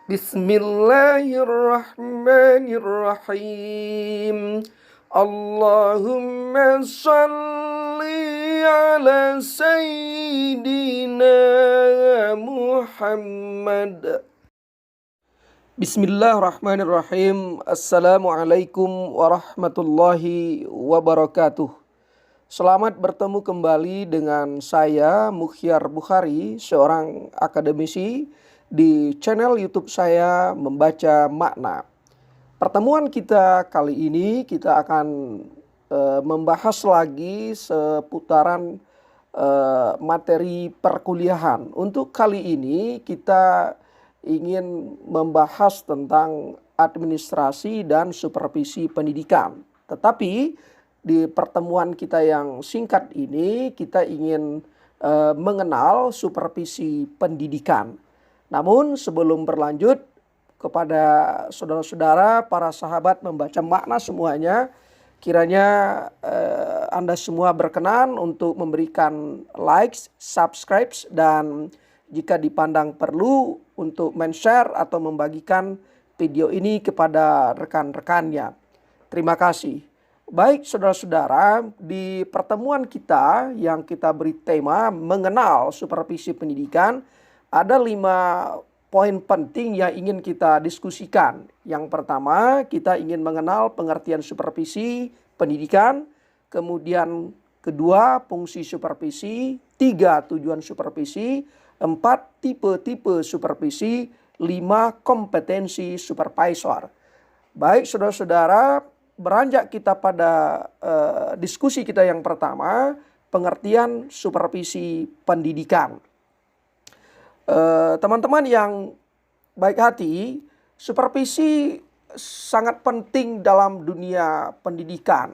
Bismillahirrahmanirrahim. Allahumma salli ala Sayyidina Muhammad. Bismillahirrahmanirrahim. Assalamualaikum warahmatullahi wabarakatuh. Selamat bertemu kembali dengan saya Mukhyar Bukhari, seorang akademisi di channel YouTube saya Membaca Makna. Pertemuan kita kali ini kita akan membahas lagi seputaran materi perkuliahan. Untuk kali ini kita ingin membahas tentang administrasi dan supervisi pendidikan. Tetapi di pertemuan kita yang singkat ini kita ingin mengenal supervisi pendidikan. Namun sebelum berlanjut, kepada saudara-saudara, para sahabat Membaca Makna semuanya, kiranya Anda semua berkenan untuk memberikan likes, subscribe, dan jika dipandang perlu untuk men-share atau membagikan video ini kepada rekan-rekannya. Terima kasih. Baik saudara-saudara, di pertemuan kita yang kita beri tema mengenal supervisi pendidikan, ada 5 poin penting yang ingin kita diskusikan. Yang pertama, kita ingin mengenal pengertian supervisi pendidikan, kemudian kedua, fungsi supervisi, 3, tujuan supervisi, 4, tipe-tipe supervisi, 5, kompetensi supervisor. Baik saudara-saudara, beranjak kita pada diskusi kita yang pertama, pengertian supervisi pendidikan. Teman-teman yang baik hati, supervisi sangat penting dalam dunia pendidikan.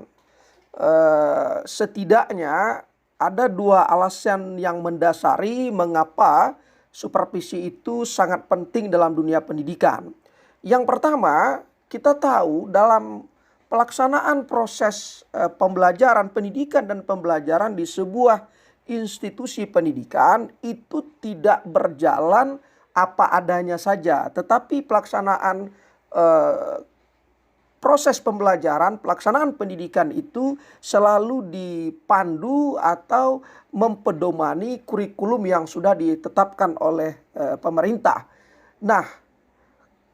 Setidaknya ada 2 alasan yang mendasari mengapa supervisi itu sangat penting dalam dunia pendidikan. Yang pertama, kita tahu dalam pelaksanaan proses pembelajaran pendidikan dan pembelajaran di sebuah institusi pendidikan itu tidak berjalan apa adanya saja, tetapi pelaksanaan proses pembelajaran, pelaksanaan pendidikan itu selalu dipandu atau mempedomani kurikulum yang sudah ditetapkan oleh pemerintah. Nah,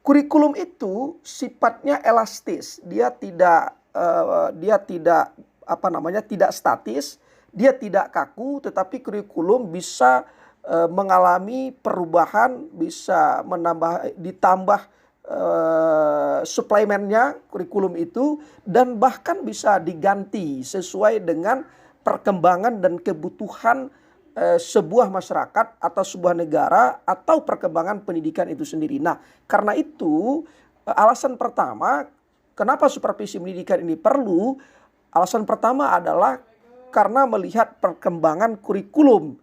kurikulum itu sifatnya elastis, dia tidak tidak statis. Dia tidak kaku, tetapi kurikulum bisa mengalami perubahan, bisa ditambah suplemennya kurikulum itu, dan bahkan bisa diganti sesuai dengan perkembangan dan kebutuhan sebuah masyarakat atau sebuah negara atau perkembangan pendidikan itu sendiri. Nah, karena itu alasan pertama kenapa supervisi pendidikan ini perlu, alasan pertama adalah karena melihat perkembangan kurikulum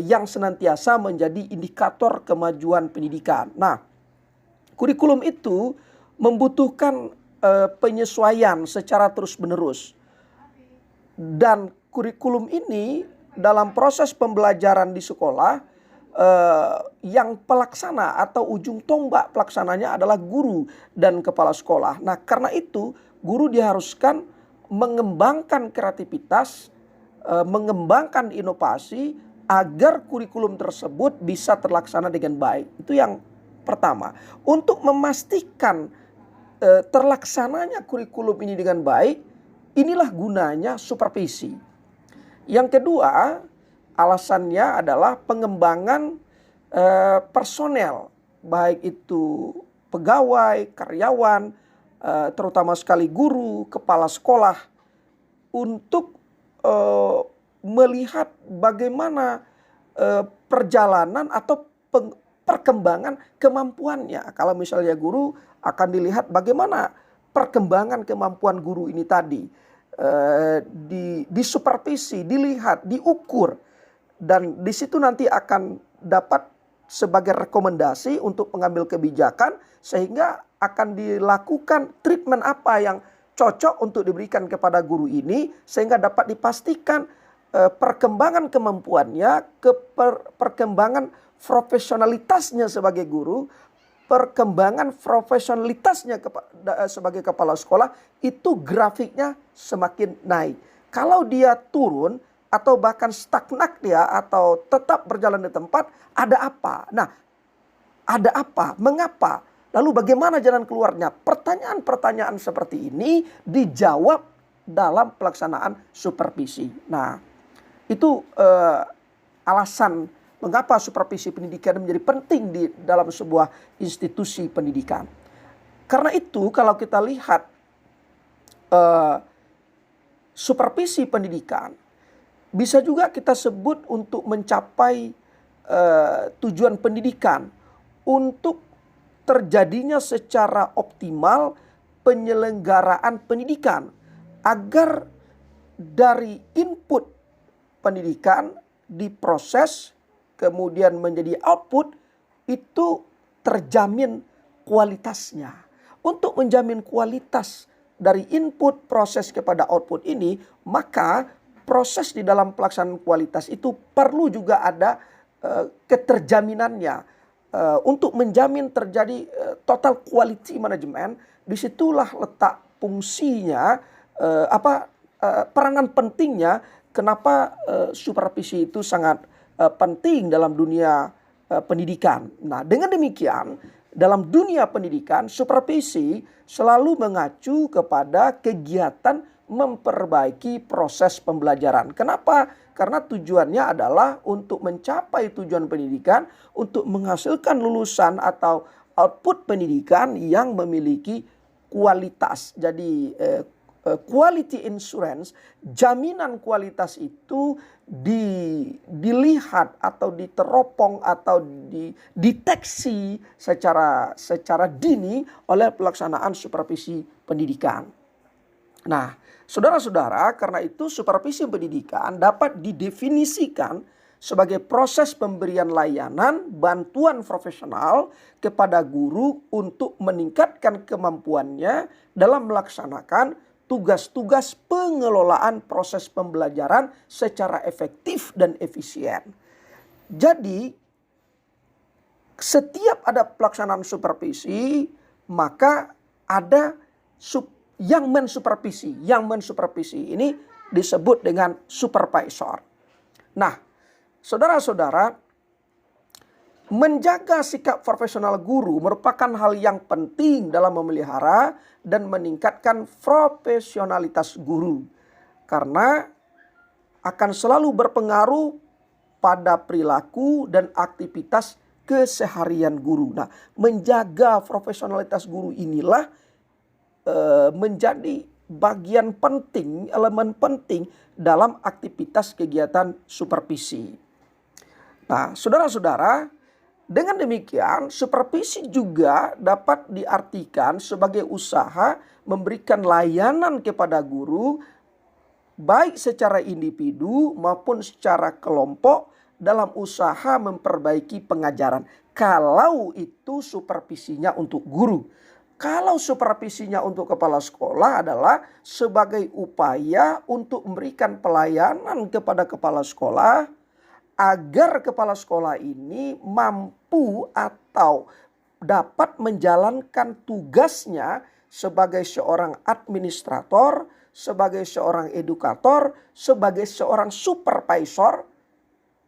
yang senantiasa menjadi indikator kemajuan pendidikan. Nah, kurikulum itu membutuhkan penyesuaian secara terus-menerus. Dan kurikulum ini dalam proses pembelajaran di sekolah, yang pelaksana atau ujung tombak pelaksananya adalah guru dan kepala sekolah. Nah, karena itu guru diharuskan mengembangkan kreativitas, mengembangkan inovasi agar kurikulum tersebut bisa terlaksana dengan baik. Itu yang pertama. Untuk memastikan terlaksananya kurikulum ini dengan baik, inilah gunanya supervisi. Yang kedua, alasannya adalah pengembangan personel, baik itu pegawai, karyawan, terutama sekali guru, kepala sekolah, untuk melihat bagaimana perjalanan atau perkembangan kemampuannya. Kalau misalnya guru, akan dilihat bagaimana perkembangan kemampuan guru ini tadi. Disupervisi, dilihat, diukur. Dan di situ nanti akan dapat sebagai rekomendasi untuk mengambil kebijakan, sehingga akan dilakukan treatment apa yang cocok untuk diberikan kepada guru ini, sehingga dapat dipastikan perkembangan kemampuannya, perkembangan profesionalitasnya sebagai guru perkembangan profesionalitasnya sebagai kepala sekolah itu grafiknya semakin naik. Kalau dia turun atau bahkan stagnan dia atau tetap berjalan di tempat, ada apa? Nah, ada apa? Mengapa? Lalu bagaimana jalan keluarnya? Pertanyaan-pertanyaan seperti ini dijawab dalam pelaksanaan supervisi. Nah, itu alasan mengapa supervisi pendidikan menjadi penting di dalam sebuah institusi pendidikan. Karena itu kalau kita lihat supervisi pendidikan bisa juga kita sebut untuk mencapai tujuan pendidikan, untuk terjadinya secara optimal penyelenggaraan pendidikan, agar dari input pendidikan diproses kemudian menjadi output itu terjamin kualitasnya. Untuk menjamin kualitas dari input proses kepada output ini, maka proses di dalam pelaksanaan kualitas itu perlu juga ada keterjaminannya. Untuk menjamin terjadi total quality management, disitulah letak fungsinya, peranan pentingnya kenapa supervisi itu sangat penting dalam dunia pendidikan. Nah, dengan demikian dalam dunia pendidikan supervisi selalu mengacu kepada kegiatan memperbaiki proses pembelajaran. Kenapa? Karena tujuannya adalah untuk mencapai tujuan pendidikan, untuk menghasilkan lulusan atau output pendidikan yang memiliki kualitas. Jadi quality insurance, jaminan kualitas itu dilihat atau diteropong atau dideteksi secara dini oleh pelaksanaan supervisi pendidikan. Nah, saudara-saudara, karena itu supervisi pendidikan dapat didefinisikan sebagai proses pemberian layanan bantuan profesional kepada guru untuk meningkatkan kemampuannya dalam melaksanakan tugas-tugas pengelolaan proses pembelajaran secara efektif dan efisien. Jadi, setiap ada pelaksanaan supervisi, maka ada yang mensupervisi. Yang mensupervisi ini disebut dengan supervisor. Nah, saudara-saudara, menjaga sikap profesional guru merupakan hal yang penting dalam memelihara dan meningkatkan profesionalitas guru. Karena akan selalu berpengaruh pada perilaku dan aktivitas keseharian guru. Nah, menjaga profesionalitas guru inilah menjadi bagian penting, elemen penting dalam aktivitas kegiatan supervisi. Nah, saudara-saudara, dengan demikian supervisi juga dapat diartikan sebagai usaha memberikan layanan kepada guru baik secara individu maupun secara kelompok dalam usaha memperbaiki pengajaran. Kalau itu supervisinya untuk guru. Kalau supervisinya untuk kepala sekolah adalah sebagai upaya untuk memberikan pelayanan kepada kepala sekolah agar kepala sekolah ini mampu atau dapat menjalankan tugasnya sebagai seorang administrator, sebagai seorang edukator, sebagai seorang supervisor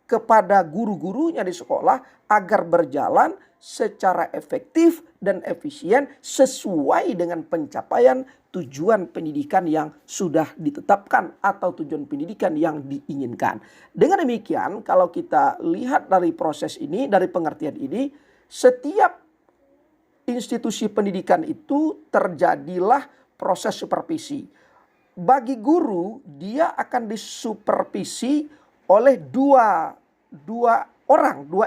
kepada guru-gurunya di sekolah agar berjalan secara efektif dan efisien sesuai dengan pencapaian tujuan pendidikan yang sudah ditetapkan atau tujuan pendidikan yang diinginkan. Dengan demikian, kalau kita lihat dari proses ini, dari pengertian ini, setiap institusi pendidikan itu terjadilah proses supervisi. Bagi guru, dia akan disupervisi oleh dua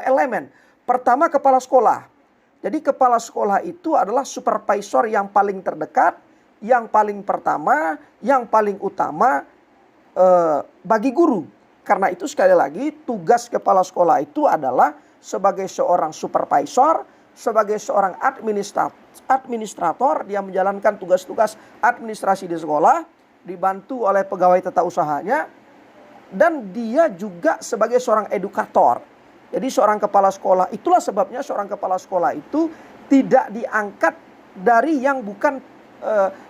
elemen. Pertama, kepala sekolah. Jadi kepala sekolah itu adalah supervisor yang paling terdekat, yang paling pertama, yang paling utama bagi guru. Karena itu sekali lagi tugas kepala sekolah itu adalah sebagai seorang supervisor, sebagai seorang administrator, dia menjalankan tugas-tugas administrasi di sekolah, dibantu oleh pegawai tata usahanya, dan dia juga sebagai seorang edukator. Jadi seorang kepala sekolah, itulah sebabnya seorang kepala sekolah itu tidak diangkat dari yang bukan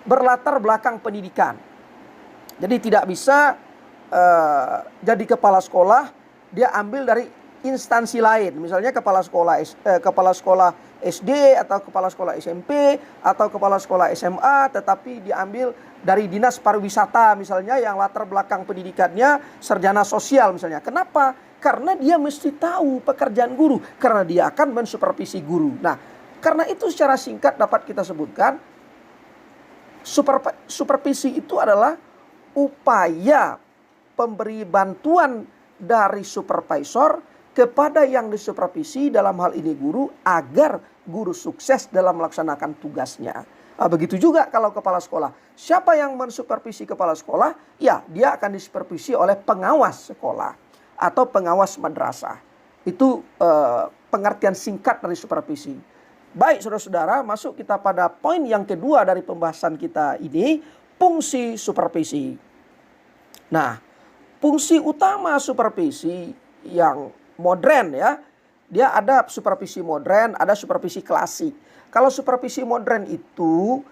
berlatar belakang pendidikan. Jadi tidak bisa jadi kepala sekolah dia ambil dari instansi lain, misalnya kepala sekolah SD atau kepala sekolah SMP atau kepala sekolah SMA, tetapi diambil dari dinas pariwisata misalnya yang latar belakang pendidikannya sarjana sosial misalnya. Kenapa? Karena dia mesti tahu pekerjaan guru, karena dia akan mensupervisi guru. Nah, karena itu secara singkat dapat kita sebutkan supervisi itu adalah upaya pemberi bantuan dari supervisor kepada yang disupervisi, dalam hal ini guru, agar guru sukses dalam melaksanakan tugasnya. Nah, begitu juga kalau kepala sekolah. Siapa yang mensupervisi kepala sekolah? Ya, dia akan disupervisi oleh pengawas sekolah atau pengawas madrasah. Itu pengertian singkat dari supervisi. Baik saudara-saudara, masuk kita pada poin yang kedua dari pembahasan kita ini, fungsi supervisi. Nah, fungsi utama supervisi yang modern ya, dia ada supervisi modern, ada supervisi klasik. Kalau supervisi modern itu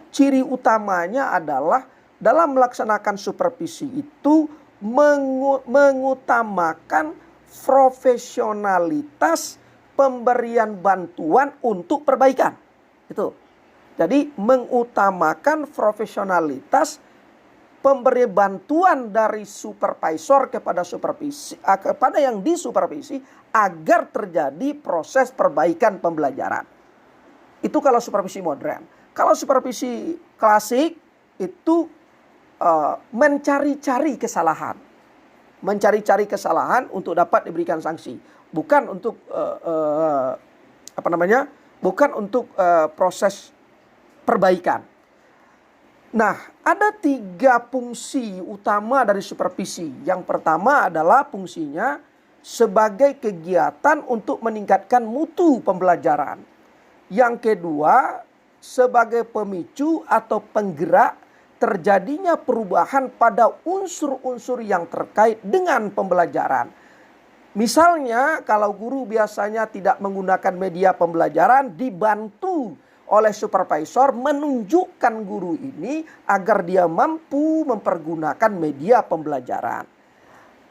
ciri utamanya adalah dalam melaksanakan supervisi itu mengutamakan profesionalitas pemberian bantuan untuk perbaikan. Itu. Jadi mengutamakan profesionalitas pemberi bantuan dari supervisor kepada kepada yang disupervisi agar terjadi proses perbaikan pembelajaran. Itu kalau supervisi modern. Kalau supervisi klasik itu mencari-cari kesalahan. Mencari-cari kesalahan untuk dapat diberikan sanksi. Bukan untuk bukan untuk proses perbaikan. Nah, ada 3 fungsi utama dari supervisi. Yang pertama adalah fungsinya sebagai kegiatan untuk meningkatkan mutu pembelajaran. Yang kedua, sebagai pemicu atau penggerak terjadinya perubahan pada unsur-unsur yang terkait dengan pembelajaran. Misalnya, kalau guru biasanya tidak menggunakan media pembelajaran, dibantu oleh supervisor menunjukkan guru ini agar dia mampu mempergunakan media pembelajaran.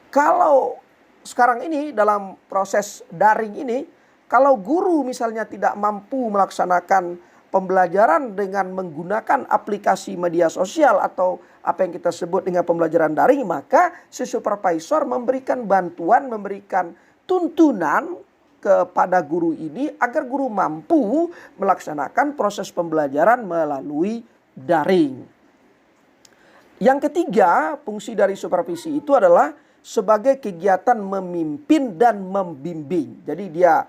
Kalau sekarang ini dalam proses daring ini, kalau guru misalnya tidak mampu melaksanakan pembelajaran dengan menggunakan aplikasi media sosial atau apa yang kita sebut dengan pembelajaran daring, maka si supervisor memberikan bantuan, memberikan tuntunan kepada guru ini agar guru mampu melaksanakan proses pembelajaran melalui daring. Yang ketiga, fungsi dari supervisi itu adalah sebagai kegiatan memimpin dan membimbing. Jadi dia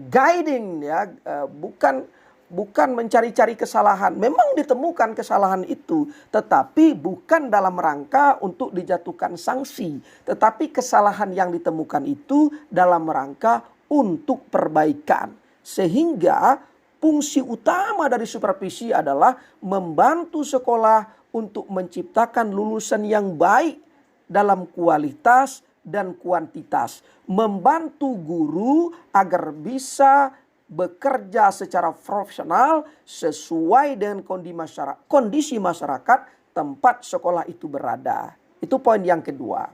guiding ya, bukan mencari-cari kesalahan. Memang ditemukan kesalahan itu, tetapi bukan dalam rangka untuk dijatuhkan sanksi. Tetapi kesalahan yang ditemukan itu dalam rangka untuk perbaikan. Sehingga fungsi utama dari supervisi adalah membantu sekolah untuk menciptakan lulusan yang baik dalam kualitas dan kuantitas. Membantu guru agar bisa bekerja secara profesional sesuai dengan kondisi masyarakat tempat sekolah itu berada. Itu poin yang kedua.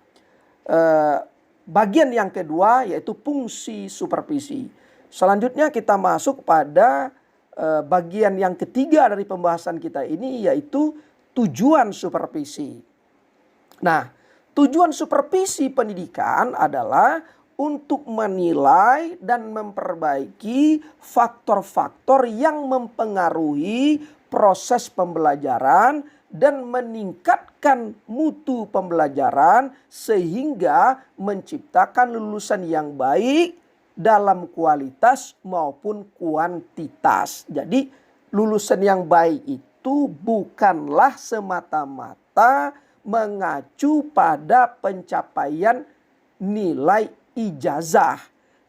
Bagian yang kedua yaitu fungsi supervisi. Selanjutnya kita masuk pada bagian yang ketiga dari pembahasan kita ini, yaitu tujuan supervisi. Nah, tujuan supervisi pendidikan adalah untuk menilai dan memperbaiki faktor-faktor yang mempengaruhi proses pembelajaran dan meningkatkan mutu pembelajaran sehingga menciptakan lulusan yang baik dalam kualitas maupun kuantitas. Jadi lulusan yang baik itu bukanlah semata-mata mengacu pada pencapaian nilai ijazah.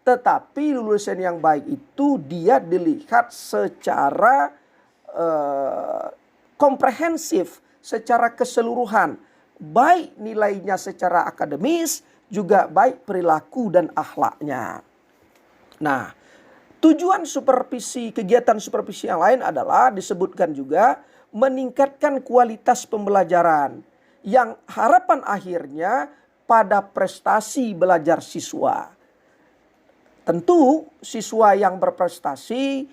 Tetapi lulusan yang baik itu dia dilihat secara komprehensif, secara keseluruhan. Baik nilainya secara akademis, juga baik perilaku dan akhlaknya. Nah, Tujuan kegiatan supervisi yang lain adalah disebutkan juga meningkatkan kualitas pembelajaran yang harapan akhirnya pada prestasi belajar siswa. Tentu siswa yang berprestasi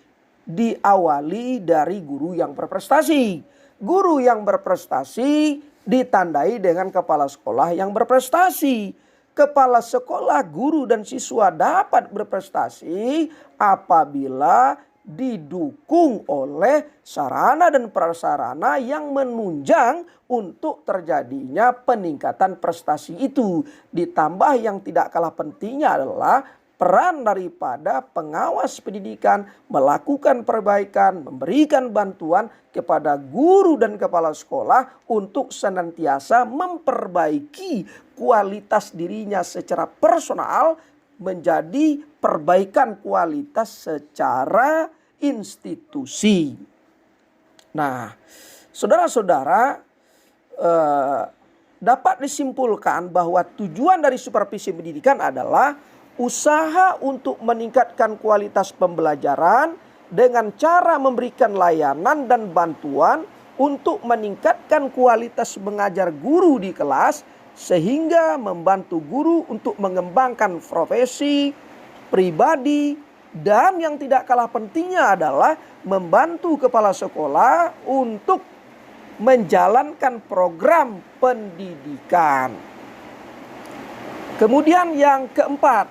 diawali dari guru yang berprestasi. Guru yang berprestasi ditandai dengan kepala sekolah yang berprestasi. Kepala sekolah, guru, dan siswa dapat berprestasi apabila didukung oleh sarana dan prasarana yang menunjang untuk terjadinya peningkatan prestasi itu. Ditambah yang tidak kalah pentingnya adalah peran daripada pengawas pendidikan melakukan perbaikan, memberikan bantuan kepada guru dan kepala sekolah untuk senantiasa memperbaiki kualitas dirinya secara personal menjadi perbaikan kualitas secara institusi. Nah, saudara-saudara, dapat disimpulkan bahwa tujuan dari supervisi pendidikan adalah usaha untuk meningkatkan kualitas pembelajaran dengan cara memberikan layanan dan bantuan untuk meningkatkan kualitas mengajar guru di kelas sehingga membantu guru untuk mengembangkan profesi, pribadi, dan yang tidak kalah pentingnya adalah membantu kepala sekolah untuk menjalankan program pendidikan. Kemudian yang keempat,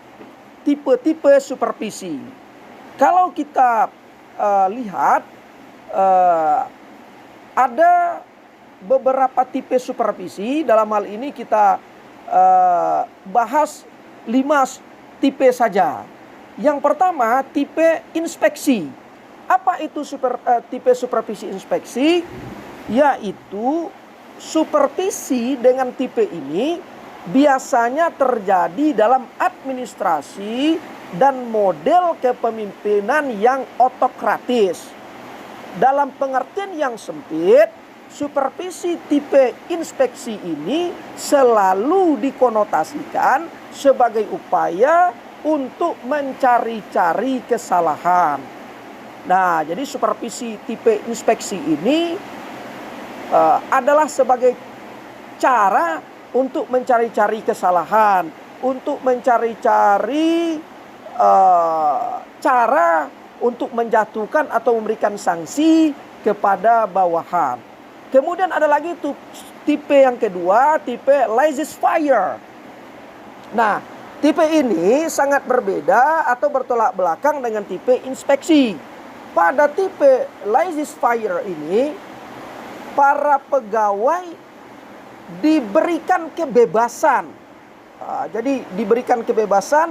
tipe-tipe supervisi. Kalau kita lihat ada beberapa tipe supervisi. Dalam hal ini kita bahas 5 tipe saja. Yang pertama, tipe inspeksi. Apa itu tipe supervisi inspeksi? Yaitu supervisi dengan tipe ini biasanya terjadi dalam administrasi dan model kepemimpinan yang otokratis. Dalam pengertian yang sempit, supervisi tipe inspeksi ini selalu dikonotasikan sebagai upaya untuk mencari-cari kesalahan. Nah, jadi supervisi tipe inspeksi ini adalah sebagai cara untuk mencari-cari kesalahan, untuk mencari-cari cara untuk menjatuhkan atau memberikan sanksi kepada bawahan. Kemudian ada lagi tuh tipe yang kedua, tipe laissez-faire. Nah, tipe ini sangat berbeda atau bertolak belakang dengan tipe inspeksi. Pada tipe laissez-faire ini, para pegawai diberikan kebebasan. Jadi diberikan kebebasan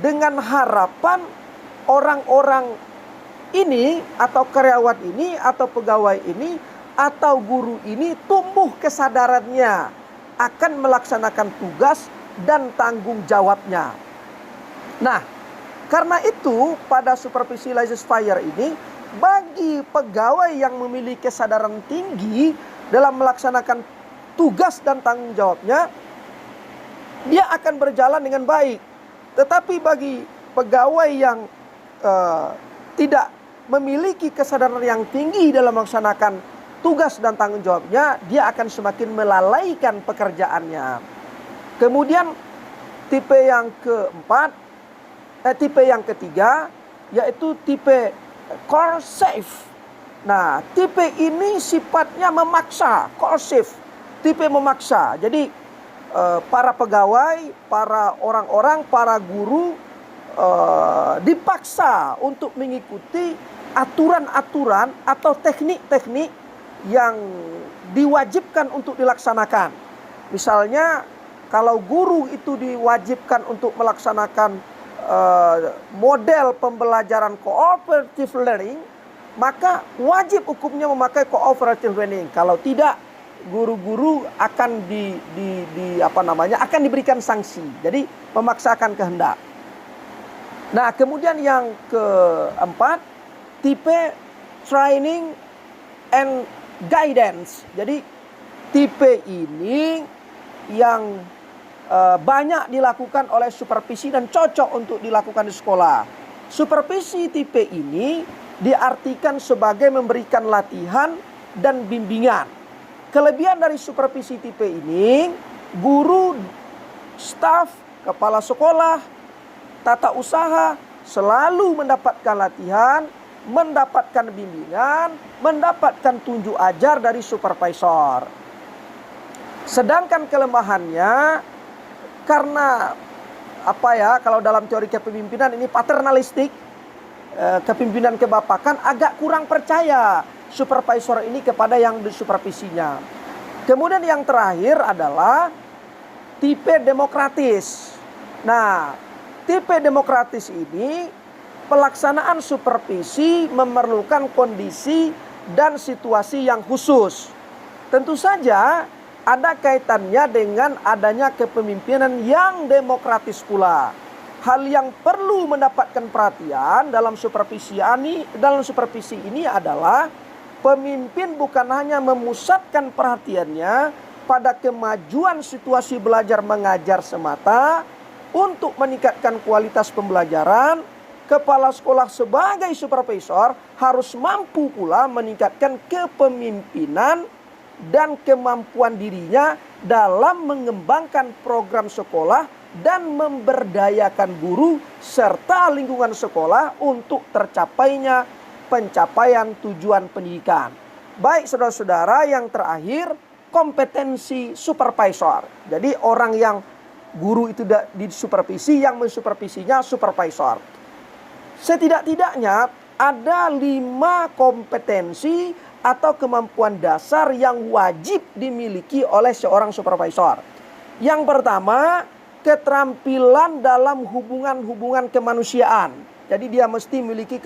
dengan harapan orang-orang ini atau karyawan ini atau pegawai ini atau guru ini tumbuh kesadarannya akan melaksanakan tugas dan tanggung jawabnya. Nah, karena itu pada supervisi laissez-faire ini bagi pegawai yang memiliki kesadaran tinggi dalam melaksanakan tugas dan tanggung jawabnya, dia akan berjalan dengan baik. Tetapi bagi pegawai yang tidak memiliki kesadaran yang tinggi dalam melaksanakan tugas dan tanggung jawabnya, dia akan semakin melalaikan pekerjaannya. Kemudian tipe yang ketiga yaitu tipe coercive. Nah, tipe ini sifatnya memaksa, coercive, tipe memaksa. Jadi para pegawai, para orang-orang, para guru dipaksa untuk mengikuti aturan-aturan atau teknik-teknik yang diwajibkan untuk dilaksanakan. Misalnya kalau guru itu diwajibkan untuk melaksanakan model pembelajaran cooperative learning, maka wajib hukumnya memakai cooperative learning. Kalau tidak, guru-guru akan akan diberikan sanksi. Jadi memaksakan kehendak. Nah, kemudian yang keempat, tipe training and guidance. Jadi tipe ini yang banyak dilakukan oleh supervisi dan cocok untuk dilakukan di sekolah. Supervisi tipe ini diartikan sebagai memberikan latihan dan bimbingan. Kelebihan dari supervisi tipe ini, guru, staf, kepala sekolah, tata usaha selalu mendapatkan latihan, mendapatkan bimbingan, mendapatkan tunjuk ajar dari supervisor. Sedangkan kelemahannya karena kalau dalam teori kepemimpinan ini paternalistik, kepemimpinan kebapakan, agak kurang percaya supervisor ini kepada yang disupervisinya. Kemudian yang terakhir adalah tipe demokratis. Nah, tipe demokratis ini pelaksanaan supervisi memerlukan kondisi dan situasi yang khusus. Tentu saja ada kaitannya dengan adanya kepemimpinan yang demokratis pula. Hal yang perlu mendapatkan perhatian dalam supervisi ini adalah pemimpin bukan hanya memusatkan perhatiannya pada kemajuan situasi belajar mengajar semata untuk meningkatkan kualitas pembelajaran. Kepala sekolah sebagai supervisor harus mampu pula meningkatkan kepemimpinan dan kemampuan dirinya dalam mengembangkan program sekolah dan memberdayakan guru serta lingkungan sekolah untuk tercapainya pencapaian tujuan pendidikan. Baik saudara-saudara, yang terakhir kompetensi supervisor. Jadi orang yang guru itu disupervisi, yang mensupervisinya supervisor. Setidak-tidaknya ada 5 kompetensi atau kemampuan dasar yang wajib dimiliki oleh seorang supervisor. Yang pertama, keterampilan dalam hubungan-hubungan kemanusiaan. Jadi dia mesti memiliki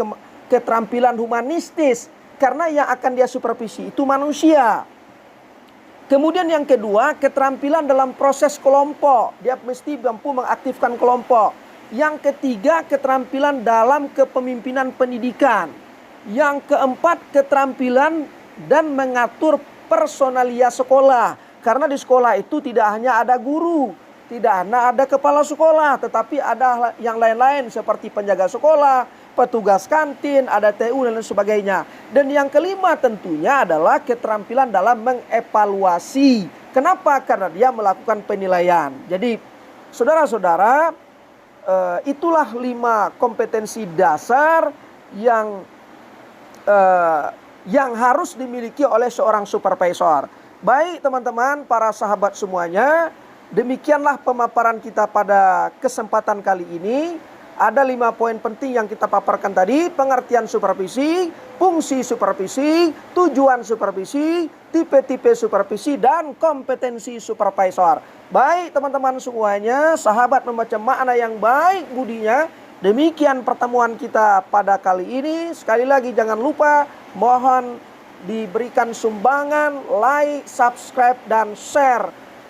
keterampilan humanistis karena yang akan dia supervisi itu manusia. Kemudian yang kedua, keterampilan dalam proses kelompok. Dia mesti mampu mengaktifkan kelompok. Yang ketiga, keterampilan dalam kepemimpinan pendidikan. Yang keempat, keterampilan dan mengatur personalia sekolah. Karena di sekolah itu tidak hanya ada guru, tidak hanya ada kepala sekolah, tetapi ada yang lain-lain seperti penjaga sekolah, petugas kantin, ada TU dan lain sebagainya. Dan yang kelima tentunya adalah keterampilan dalam mengevaluasi. Kenapa? Karena dia melakukan penilaian. Jadi saudara-saudara, itulah 5 kompetensi dasar yang harus dimiliki oleh seorang supervisor. Baik teman-teman, para sahabat semuanya, demikianlah pemaparan kita pada kesempatan kali ini. Ada 5 poin penting yang kita paparkan tadi: pengertian supervisi, fungsi supervisi, tujuan supervisi, tipe-tipe supervisi, dan kompetensi supervisor. Baik teman-teman semuanya, sahabat membaca makna yang baik budinya. Demikian pertemuan kita pada kali ini. Sekali lagi jangan lupa, mohon diberikan sumbangan, like, subscribe, dan share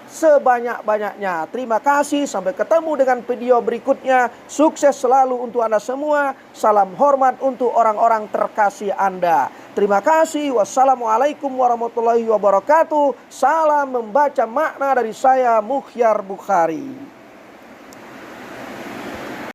sebanyak-banyaknya. Terima kasih, sampai ketemu dengan video berikutnya. Sukses selalu untuk Anda semua. Salam hormat untuk orang-orang terkasih Anda. Terima kasih. Wassalamualaikum warahmatullahi wabarakatuh. Salam membaca makna dari saya, Mukhyar Bukhari.